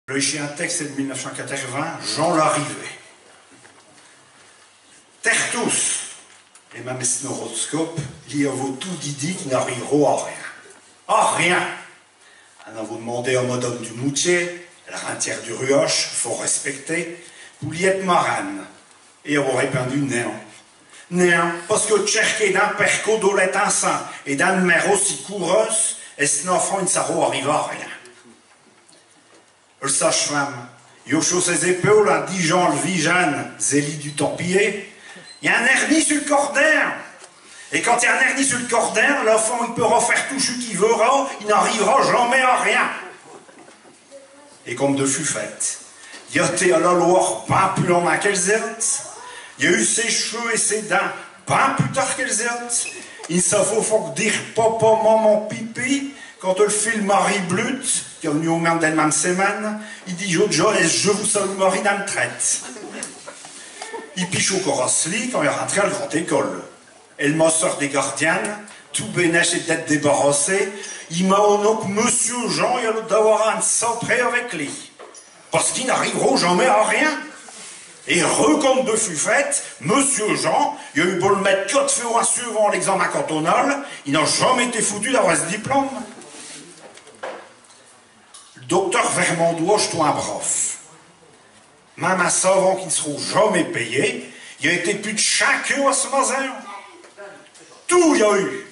Le chien texte est de 1980, Jean Larrivé. Terre tous, et même ce horoscope, il vaut tout Didi qui n'arriveront à rien. À rien! On a vous demandé à madame du Moutier, la rentière du Ruoche, faut respecter, pour l'y être marane. Et avoir répondu néant. Néant, parce que tcherké d'un perco d'olette enceint et d'un mère aussi coureuse, et ce enfant ne s'arrête arrive à rien. Le sage-femme, il a chaussé ses épaules à Dijon, le Vigane, Zélie du Templier. Il y a un hernie sur le cordin. Et quand il y a un hernie sur le cordin, l'enfant, il peut refaire tout ce qu'il verra, il n'arrivera jamais à rien. Et comme de fufette, il a été à la Loire pas plus longtemps qu'elles étaient. Il a eu ses cheveux et ses dents pas plus tard qu'elles étaient. Il s'en faut dire papa, maman, pipi. Quand le film Marie Blut, qui est venu au même d'une même semaine, il dit je vous salue Marie dans le traite. Il piche au Corosli quand il est rentré à la grande école. Elle m'a sorti des gardiennes, tout bénèche et d'être débarrassé. Il m'a honné que Monsieur Jean, il a d'avoir un sapré avec lui. Parce qu'il n'arrivera jamais à rien. Et recompte de fufette, Monsieur Jean, il a eu beau le mettre 4 fois suivant l'examen cantonal, il n'a jamais été foutu d'avoir ce diplôme. Le docteur Vermandois, je un brof. Même un savant qui ne sera jamais payé, il a été plus de chaque à ce matin. Tout il y a eu.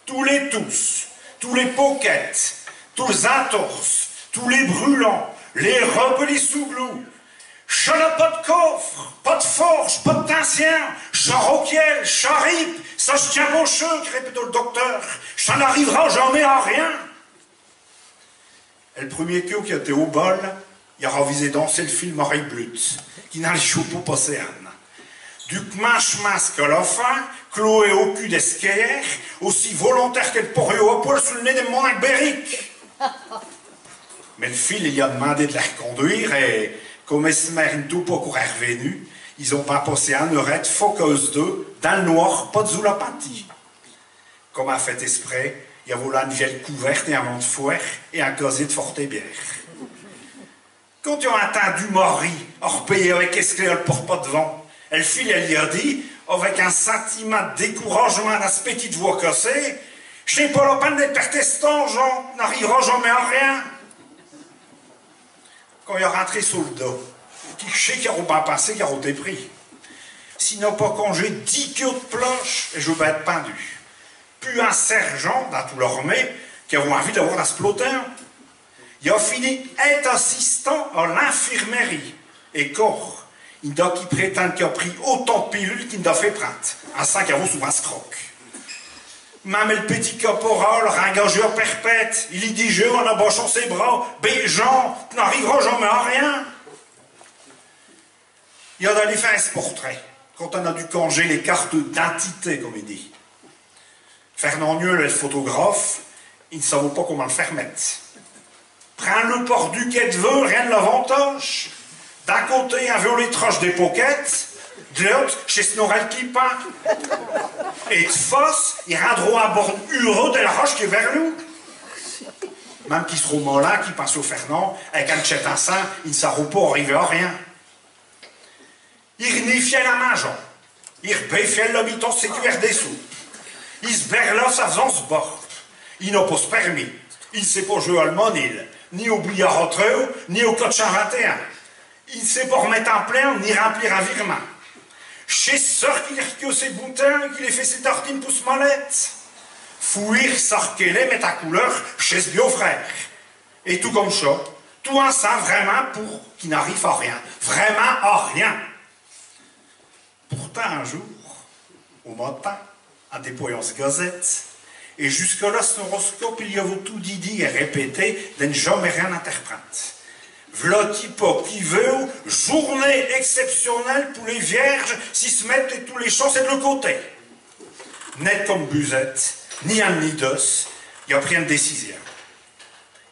Tous les poquettes, tous les entorses, tous les brûlants, les robes et les sous-glous. Chala pas de coffre, pas de forge, pas de tincien, charoquiel, charip, ça je tiens bon cheveux, répète le docteur, ça n'arrivera jamais à rien. Et le premier coup qui était au bol, il a ravisé danser le film Marie Blut, qui n'a le choupeau passé un. Du manche-masque à la fin, cloué au cul d'esquerre, aussi volontaire qu'elle pourrait au poil sous le nez des moines bériques. Mais le fil, il a demandé de la reconduire et, comme Esmer tout pas courir revenu, ils ont pas passé un heurette, focus 2, dans le noir, pas de zoulapathie. Comme a fait esprit, il y a voulu une vieille couverte et un vent de fouet et un casier de forte bière. Quand ils ont attendu Marie, à repayer avec esclé, elle porte pas devant. Elle file, elle lui a dit, avec un sentiment de découragement, dans cette petite voix cassée, je n'ai pas la peine d'être protestant, Jean, n'arrivera jamais à rien. Quand il est rentré sur le dos, qui sait qu'il n'a pas passé, qu'il a été pris. S'il n'a pas congé 10 kilos de planche, je vais être pendu. Puis un sergent, dans tout l'armée, qui a envie d'avoir un splotin. Il a fini être assistant à l'infirmerie. Et corps. Il doit qui prétend qu'il a pris autant de pilules qu'il n'a fait prendre. Un 5 € sous un scroc. Même le petit caporal, ringageur perpète, il y dit je en abachant ses bras, ben Jean, tu n'arriveras jamais à rien. Il a d'aller faire ce portrait, quand on a dû canger les cartes d'identité, comme il dit. Fernand Nieul, le photographe, il ne savait pas comment le faire mettre. Prends le port du quai de vœux, rien de l'avantage. D'un côté, un violet troche des poquettes, de l'autre, chez Snorel qui peint. Et de face, il rendra à bord heureux de la roche qui est vers nous. Même qui seront malins, qui pensent au Fernand, avec un tchète enceint, il ne s'arrête pas arriver à rien. Il renifiait la main, Jean. Il rebéfiait l'habitant de sécurité des sous. Il se berla, ça faisant ce bord. Il n'a pas ce permis. Il ne sait pas jouer à le monil, ni au billard entre eux, ni au coach 21. Il ne sait pas remettre en plein, ni remplir un virement. Chez sœur qu'il a ses boutins, qu'il ait fait ses tartines pousse mallette. Fouir, sarquer-les, mettre à couleur chez ce bio-frère. Et tout comme ça, tout ensemble vraiment pour qu'il n'arrive à rien. Vraiment à rien. Pourtant, un jour, au matin, en déployant ce gazette, et jusque-là, son horoscope, il y avait tout dit et répété, de ne jamais rien interpréter. V'là qui veut, journée exceptionnelle pour les vierges, si se mettent et tous les champs, c'est de l'autre côté. Net comme Buzette, ni un ni deux, il a pris une décision.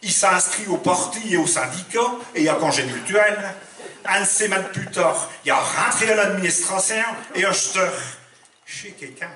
Il s'est inscrit au parti et au syndicat, et il a congé mutuel. Un semaine plus tard, il a rentré à l'administration et acheteur chez quelqu'un.